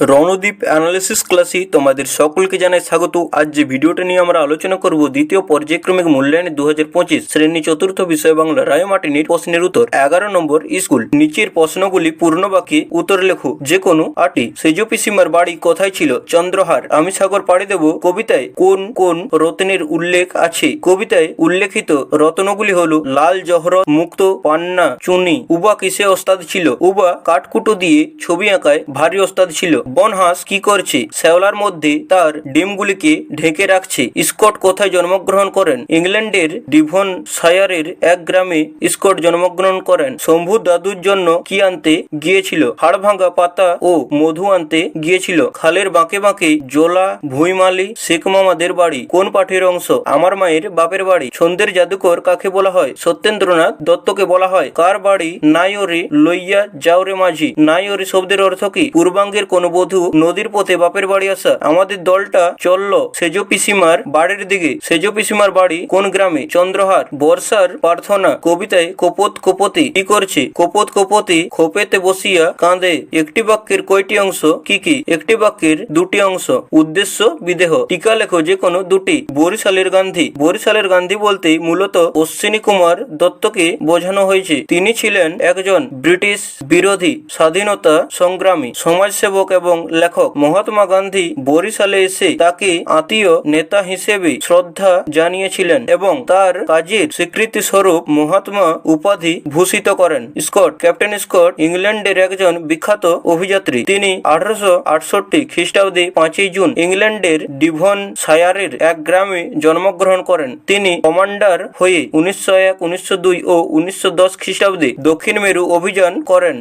Randeep analysis ক্লাসে তোমাদের সকলকে জানাই স্বাগত। আজ যে ভিডিওটা নিয়ে আমরা আলোচনা করব দ্বিতীয় পর্যায়ক্রমিক মূল্যায়নে 2025 শ্রেণী চতুর্থ বিষয় বাংলা রায়মার্টিনের প্রশ্নের উত্তর 11 নম্বর স্কুল। নিচের প্রশ্নগুলি পূর্ণ বাক্যে উত্তর লেখো যে কোনো 8টি। সেজ পিসিমার বাড়ি কোথায় ছিল? চন্দ্রহার। আমি সাগর পাড়ি দেব কবিতায় কোন কোন রত্নের উল্লেখ আছে? কবিতায় উল্লেখিত রত্নগুলি হলো লাল জহরত, মুক্ত, পান্না, চুনি। উবা কিসে ওস্তাদ ছিল? উবা কাঠকুটো দিয়ে ছবি আঁকায় ভারী ওস্তাদ ছিল। বনহাঁস কি করছে? শ্যাওলার মধ্যে তার ডিমগুলিকে ঢেকে রাখছে। স্কট কোথায় জন্মগ্রহণ করেন? ইংল্যান্ডের ডিভনশায়ারের এক গ্রামে স্কট জন্মগ্রহণ করেন। শম্ভু দাদুর জন্য কি আনতে গিয়েছিল? হাড়ভাঙা পাতা ও মধু আনতে গিয়েছিল। খালের বাঁকে বাঁকে জোলা ভুইমালি শেখ মামাদের বাড়ি কোন পাঠের অংশ? আমার মায়ের বাপের বাড়ি। ছন্দের জাদুকর কাকে বলা হয়? সত্যেন্দ্রনাথ দত্তকে বলা হয়। কার বাড়ি নাই ওরে লইয়া যাও রে মাঝি? নাই ওরে শব্দের অর্থ কি? পূর্বাঙ্গের কোন বধূ নদীর পথে বাপের বাড়ি আসা? আমাদের দলটা চলল সেজ পিসিমার বাড়ির দিকে। সেজ পিসিমার বাড়ি কোন গ্রামে? চন্দ্রহার। বর্ষার প্রার্থনা কবিতায় কোপত কোপতি কি করছে? কোপত কোপতি খোপেতে বসিয়া কাঁদে। একটি বাক্যের কয়টি অংশ কি কি? একটি বাক্যের দুটি অংশ। উদ্দেশ্য বিদেহ। টিকা লেখো যে কোনো দুটি। বরিশালের গান্ধী। বরিশালের গান্ধী বলতে মূলত অশ্বিনী কুমার দত্তকে বোঝানো হয়েছে। তিনি ছিলেন একজন ব্রিটিশ বিরোধী স্বাধীনতা সংগ্রামী, সমাজসেবক এবং লেখক। মহাত্মা গান্ধী বরিশালে এসে তাকে আত্মীয় নেতা হিসেবে শ্রদ্ধা জানিয়েছিলেন এবং তার কাজের স্বীকৃতি স্বরূপ মহাত্মা উপাধি ভূষিত করেন। স্কট। ক্যাপ্টেন স্কট ইংল্যান্ডের একজন বিখ্যাত অভিযাত্রী। তিনি 1868 খ্রিস্টাব্দে 5 জুন ইংল্যান্ডের ডিভনশায়ারের এক গ্রামে জন্মগ্রহণ করেন। তিনি কমান্ডার হয়ে 1901, 1902 ও 1910 খ্রিস্টাব্দে দক্ষিণ মেরু অভিযান করেন।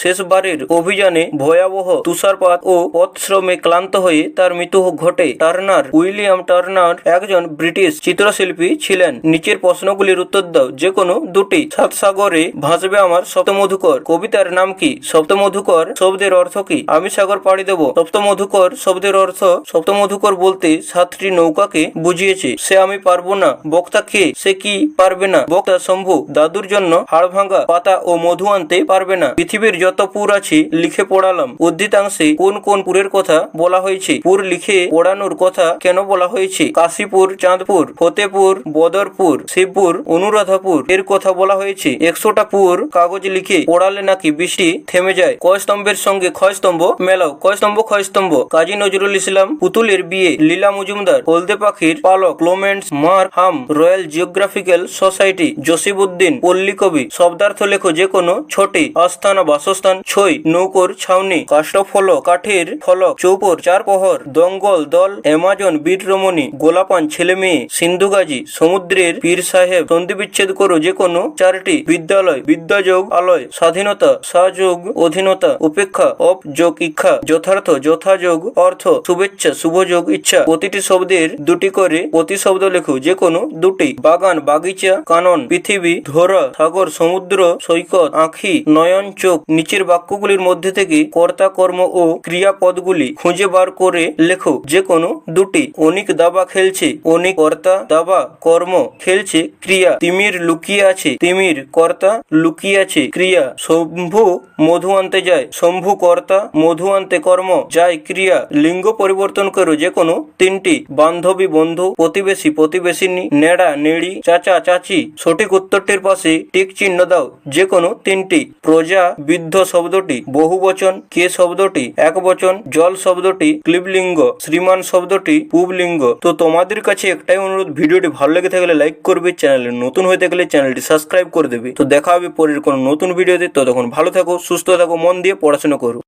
শেষবারের অভিযানে ভয়াবহ তুষারপাত ও পথশ্রমে ক্লান্ত হয়ে তার মৃত্যু ঘটে। উইলিয়াম টার্নার একজন ব্রিটিশ চিত্রশিল্পী ছিলেন। নিচের প্রশ্নগুলির উত্তর দাও যে কোনো দুটি। সাত সাগরে ভাসবে আমার সপ্তমধুকর কবিতার নাম কি? সপ্তমধুকর শব্দের অর্থ কি? আমি সাগর পাড়ি দেব। সপ্তমধুকর শব্দের অর্থ সপ্তমধুকর বলতে 7টি নৌকাকে বুঝিয়েছে। সে আমি পারবো না। বক্তা কে? সে কি পারবে না? বক্তা শম্ভু দাদুর জন্য হাড়ভাঙা পাতা ও মধু আনতে পারবে না। পৃথিবীর যত পুর আছে লিখে পড়ালাম। উদ্ধৃতাংশে কোন কোন পুরের কথা বলা হয়েছে? পুর লিখে পড়ানোর কথা কেন বলা হয়েছে? কাশীপুর, চাঁদপুর, ফতেপুর, বদরপুর, শিবপুর, অনুরাধাপুর এর কথা বলা হয়েছে। 100টা পুর কাগজ লিখে পড়ালে নাকি বৃষ্টি থেমে যায়। কয় স্তম্ভের সঙ্গে ক্ষয় স্তম্ভ মেলাও। কয় স্তম্ভ ক্ষয় স্তম্ভ? কাজী নজরুল ইসলাম। পুতুলের বিয়ে লীলা মজুমদার। হলদে পাখির পালক Clements Markham. Royal geographical society Jasimuddin পল্লীকবি। শব্দার্থ লেখো যে কোনো 6টি। আস্থানা বাসস্থান। ছই নৌকোর ছাউনি। কাষ্ঠফলক কাঠের ফলক। চৌপর চার প্রহর। দঙ্গল দল। অ্যামাজন বীররমণী। গোলাপান ছেলে মেয়ে। সিন্ধুগাজী সমুদ্রের পীর সাহেব। সন্ধি বিচ্ছেদ করো যে কোনো 4টি। বিদ্যালয় বিদ্যাযোগ আলয়। স্বাধীনতা সহযোগ অধীনতা। উপেক্ষা অপ যোগ ইচ্ছা। যথার্থ যথাযোগ অর্থ। শুভেচ্ছা শুভযোগ ইচ্ছা। প্রতিটি শব্দের দুটি করে প্রতিশব্দ লেখো যে কোনো দুটি। বাগান বাগিচা। কানন পৃথিবী। ধরা সাগর সমুদ্র সৈকত। আঁখি নয়ন চোখ। নিচের বাক্যগুলির মধ্যে থেকে কর্তা কর্ম ও ক্রিয়াপদগুলি খুঁজে বার করে লেখো যে কোনো দুটি। অনিক দাবা খেলছে। অনিক কর্তা দাবা কর্ম খেলছে ক্রিয়া। তিমির লুকিয়ে আছে। তিমির কর্তা লুকিয়ে আছে ক্রিয়া। শম্ভু মধু আনতে যায়। শম্ভু কর্তা মধু আনতে কর্ম যায় ক্রিয়া। লিঙ্গ পরিবর্তন করো যে কোনো 3টি। বান্ধবী বন্ধু। প্রতিবেশী প্রতিবেশিনী। নেড়া নেড়ি। চাচা চাচি। সঠিক উত্তরটির পাশে টিক চিহ্ন দাও যে কোনো 3টি। প্রজা বৃদ্ধ শব্দটি বহুবচন। কে শব্দটি একবচন। জল শব্দটি ক্লিবলিঙ্গ। শ্রীমান শব্দটি পুবলিঙ্গ। তো তোমাদের কাছে একটাই অনুরোধ, ভিডিওটি ভালো লেগে থাকলে লাইক করবে, চ্যানেলে নতুন হয়ে থাকলে চ্যানেলটি সাবস্ক্রাইব করে দেবে। তো দেখা হবে পরের কোনো নতুন ভিডিওতে। ততক্ষণ ভালো থাকো, সুস্থ থাকো, মন দিয়ে পড়াশোনা করো।